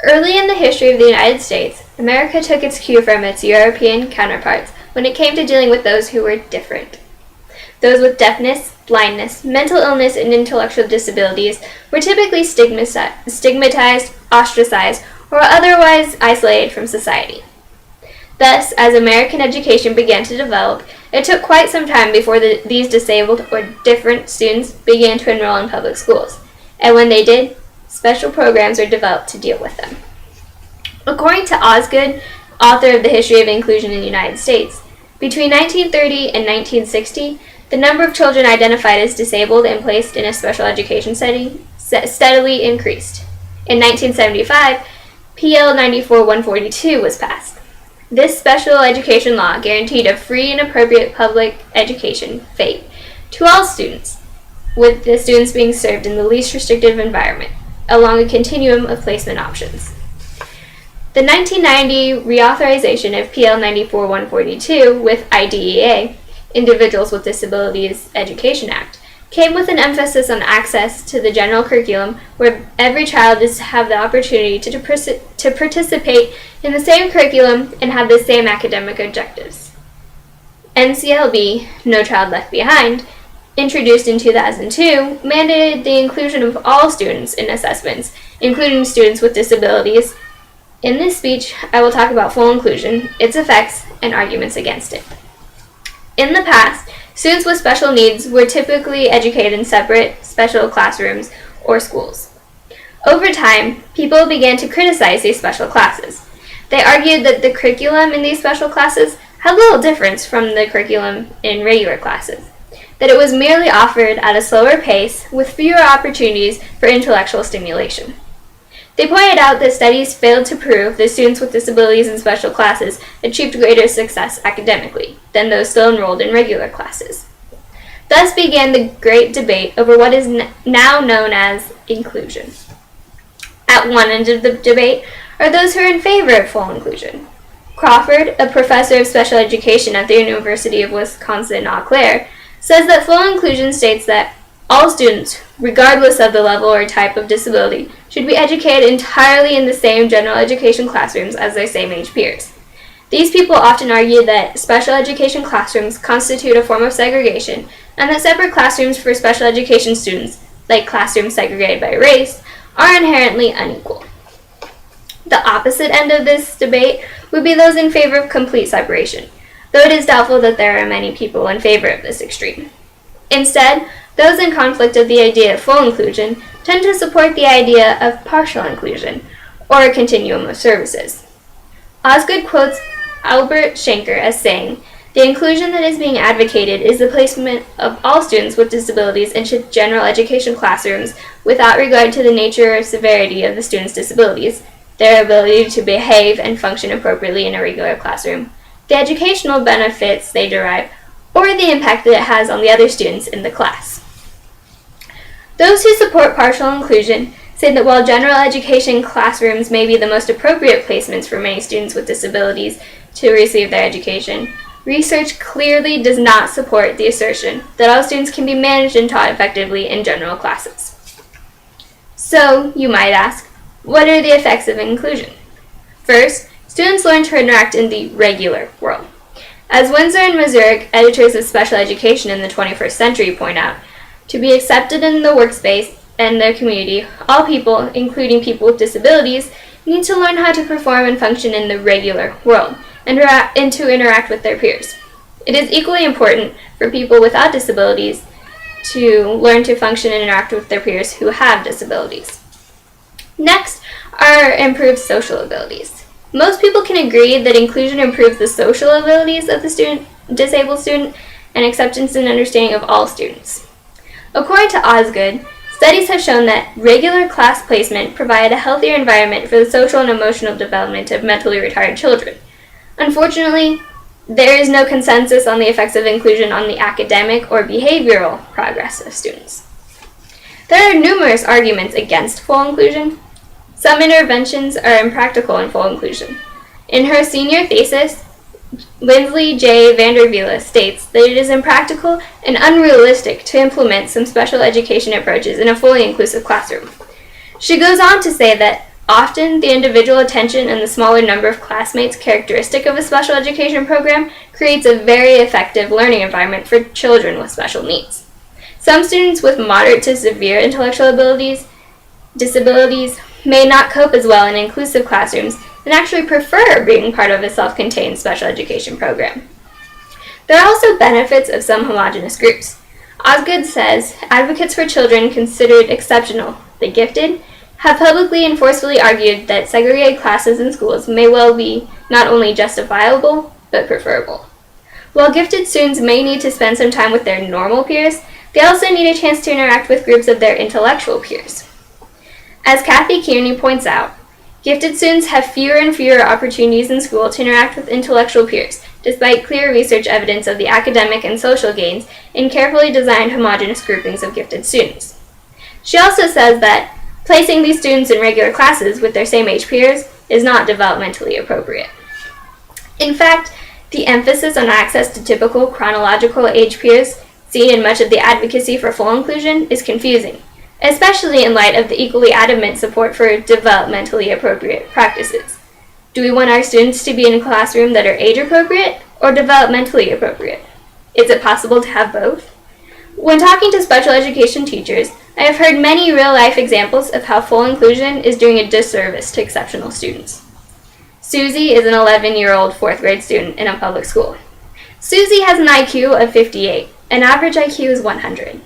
Early in the history of the United States, America took its cue from its European counterparts when it came to dealing with those who were different. Those with deafness, blindness, mental illness, and intellectual disabilities were typically stigmatized, ostracized, or otherwise isolated from society. Thus, as American education began to develop, it took quite some time before these disabled or different students began to enroll in public schools, and when they did, special programs were developed to deal with them. According to Osgood, author of The History of Inclusion in the United States, between 1930 and 1960, the number of children identified as disabled and placed in a special education setting steadily increased. In 1975, PL 94-142 was passed. This special education law guaranteed a free and appropriate public education, FAPE, to all students, with the students being served in the least restrictive environment, along a continuum of placement options. The 1990 reauthorization of PL 94-142 with IDEA, Individuals with Disabilities Education Act, came with an emphasis on access to the general curriculum where every child is to have the opportunity to participate in the same curriculum and have the same academic objectives. NCLB, No Child Left Behind, introduced in 2002, mandated the inclusion of all students in assessments, including students with disabilities. In this speech, I will talk about full inclusion, its effects, and arguments against it. In the past, students with special needs were typically educated in separate, special classrooms or schools. Over time, people began to criticize these special classes. They argued that the curriculum in these special classes had little difference from the curriculum in regular classes, that it was merely offered at a slower pace with fewer opportunities for intellectual stimulation. They pointed out that studies failed to prove that students with disabilities in special classes achieved greater success academically than those still enrolled in regular classes. Thus began the great debate over what is now known as inclusion. At one end of the debate are those who are in favor of full inclusion. Crawford, a professor of special education at the University of Wisconsin-Eau Claire, says that full inclusion states that all students, regardless of the level or type of disability, should be educated entirely in the same general education classrooms as their same-age peers. These people often argue that special education classrooms constitute a form of segregation and that separate classrooms for special education students, like classrooms segregated by race, are inherently unequal. The opposite end of this debate would be those in favor of complete separation, though it is doubtful that there are many people in favor of this extreme. Instead, those in conflict of the idea of full inclusion tend to support the idea of partial inclusion, or a continuum of services. Osgood quotes Albert Shanker as saying, "The inclusion that is being advocated is the placement of all students with disabilities into general education classrooms without regard to the nature or severity of the students' disabilities, their ability to behave and function appropriately in a regular classroom, the educational benefits they derive, or the impact that it has on the other students in the class." Those who support partial inclusion say that while general education classrooms may be the most appropriate placements for many students with disabilities to receive their education, research clearly does not support the assertion that all students can be managed and taught effectively in general classes. So, you might ask, what are the effects of inclusion? First, students learn to interact in the regular world. As Windsor and Mazurek, editors of special education in the 21st century, point out, to be accepted in the workspace and their community, all people, including people with disabilities, need to learn how to perform and function in the regular world and to interact with their peers. It is equally important for people without disabilities to learn to function and interact with their peers who have disabilities. Next are improved social abilities. Most people can agree that inclusion improves the social abilities of the disabled student and acceptance and understanding of all students. According to Osgood, studies have shown that regular class placement provided a healthier environment for the social and emotional development of mentally retarded children. Unfortunately, there is no consensus on the effects of inclusion on the academic or behavioral progress of students. There are numerous arguments against full inclusion. Some interventions are impractical in full inclusion. In her senior thesis, Lindsley J. Vandervila states that it is impractical and unrealistic to implement some special education approaches in a fully inclusive classroom. She goes on to say that Often, the individual attention and the smaller number of classmates characteristic of a special education program creates a very effective learning environment for children with special needs. Some students with moderate to severe intellectual disabilities may not cope as well in inclusive classrooms and actually prefer being part of a self-contained special education program. There are also benefits of some homogeneous groups. Osgood says, advocates for children considered exceptional, the gifted, have publicly and forcefully argued that segregated classes in schools may well be not only justifiable, but preferable. While gifted students may need to spend some time with their normal peers, they also need a chance to interact with groups of their intellectual peers. As Kathy Kearney points out, gifted students have fewer and fewer opportunities in school to interact with intellectual peers, despite clear research evidence of the academic and social gains in carefully designed homogeneous groupings of gifted students. She also says that placing these students in regular classes with their same age peers is not developmentally appropriate. In fact, the emphasis on access to typical chronological age peers seen in much of the advocacy for full inclusion is confusing, especially in light of the equally adamant support for developmentally appropriate practices. Do we want our students to be in a classroom that are age appropriate or developmentally appropriate? Is it possible to have both? When talking to special education teachers, I have heard many real-life examples of how full inclusion is doing a disservice to exceptional students. Susie is an 11-year-old fourth grade student in a public school. Susie has an IQ of 58, and average IQ is 100.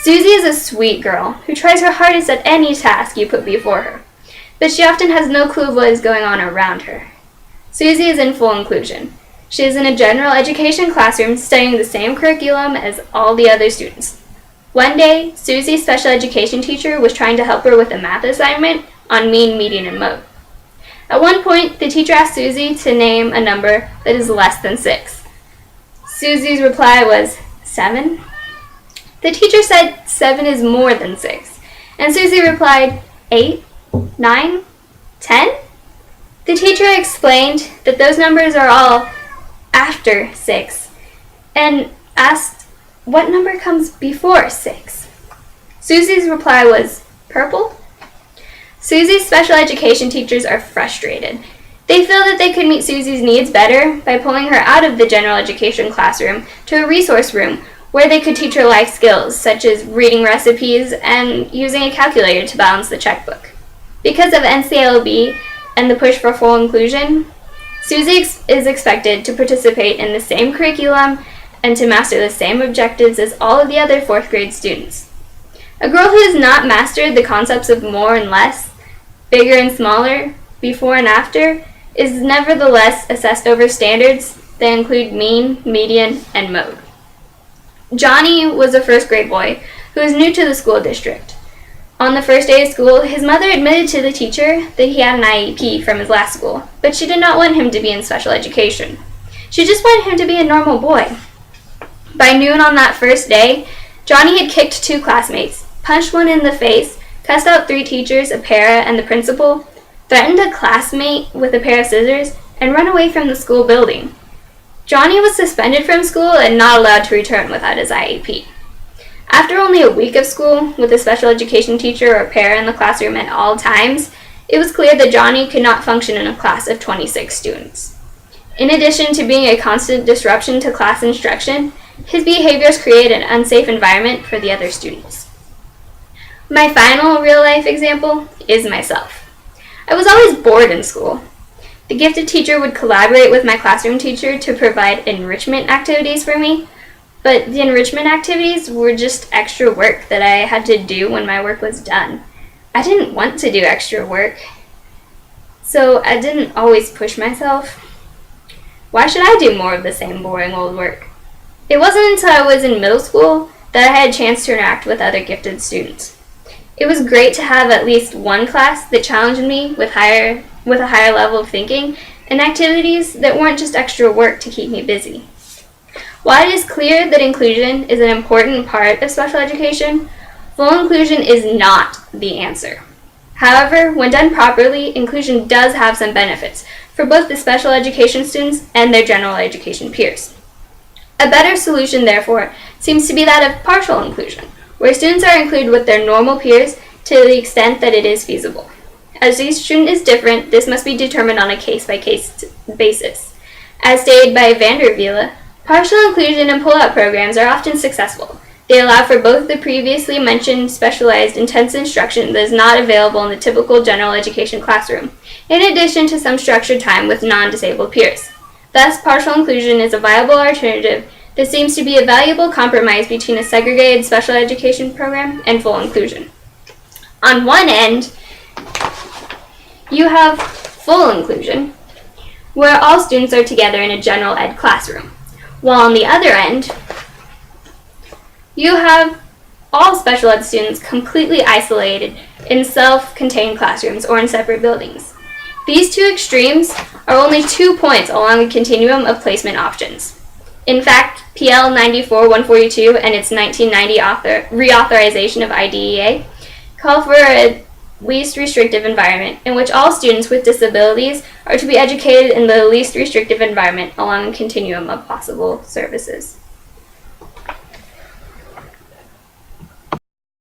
Susie is a sweet girl who tries her hardest at any task you put before her, but she often has no clue what is going on around her. Susie is in full inclusion. She is in a general education classroom studying the same curriculum as all the other students. One day, Susie's special education teacher was trying to help her with a math assignment on mean, median, and mode. At one point, the teacher asked Susie to name a number that is less than 6. Susie's reply was 7. The teacher said 7 is more than 6, and Susie replied 8, 9, 10? The teacher explained that those numbers are all after 6, and asked what number comes before 6. Susie's reply was purple. Susie's special education teachers are frustrated. They feel that they could meet Susie's needs better by pulling her out of the general education classroom to a resource room where they could teach her life skills such as reading recipes and using a calculator to balance the checkbook. Because of NCLB and the push for full inclusion, Susie is expected to participate in the same curriculum and to master the same objectives as all of the other fourth grade students. A girl who has not mastered the concepts of more and less, bigger and smaller, before and after, is nevertheless assessed over standards that include mean, median, and mode. Johnny was a first grade boy who was new to the school district. On the first day of school, his mother admitted to the teacher that he had an IEP from his last school, but she did not want him to be in special education. She just wanted him to be a normal boy. By noon on that first day, Johnny had kicked 2 classmates, punched one in the face, cussed out 3 teachers, a para, and the principal, threatened a classmate with a pair of scissors, and run away from the school building. Johnny was suspended from school and not allowed to return without his IEP. After only a week of school, with a special education teacher or para in the classroom at all times, it was clear that Johnny could not function in a class of 26 students. In addition to being a constant disruption to class instruction, his behaviors create an unsafe environment for the other students. My final real-life example is myself. I was always bored in school. The gifted teacher would collaborate with my classroom teacher to provide enrichment activities for me, but the enrichment activities were just extra work that I had to do when my work was done. I didn't want to do extra work, so I didn't always push myself. Why should I do more of the same boring old work? It wasn't until I was in middle school that I had a chance to interact with other gifted students. It was great to have at least one class that challenged me with a higher level of thinking and activities that weren't just extra work to keep me busy. While it is clear that inclusion is an important part of special education, full inclusion is not the answer. However, when done properly, inclusion does have some benefits for both the special education students and their general education peers. A better solution, therefore, seems to be that of partial inclusion, where students are included with their normal peers to the extent that it is feasible. As each student is different, this must be determined on a case-by-case basis. As stated by Vandervelde, partial inclusion and pull-out programs are often successful. They allow for both the previously mentioned specialized intense instruction that is not available in the typical general education classroom, in addition to some structured time with non-disabled peers. Thus, partial inclusion is a viable alternative that seems to be a valuable compromise between a segregated special education program and full inclusion. On one end, you have full inclusion, where all students are together in a general ed classroom, while on the other end, you have all special ed students completely isolated in self-contained classrooms or in separate buildings. These two extremes are only 2 points along the continuum of placement options. In fact, PL 94-142 and its 1990 reauthorization of IDEA call for a least restrictive environment in which all students with disabilities are to be educated in the least restrictive environment along a continuum of possible services.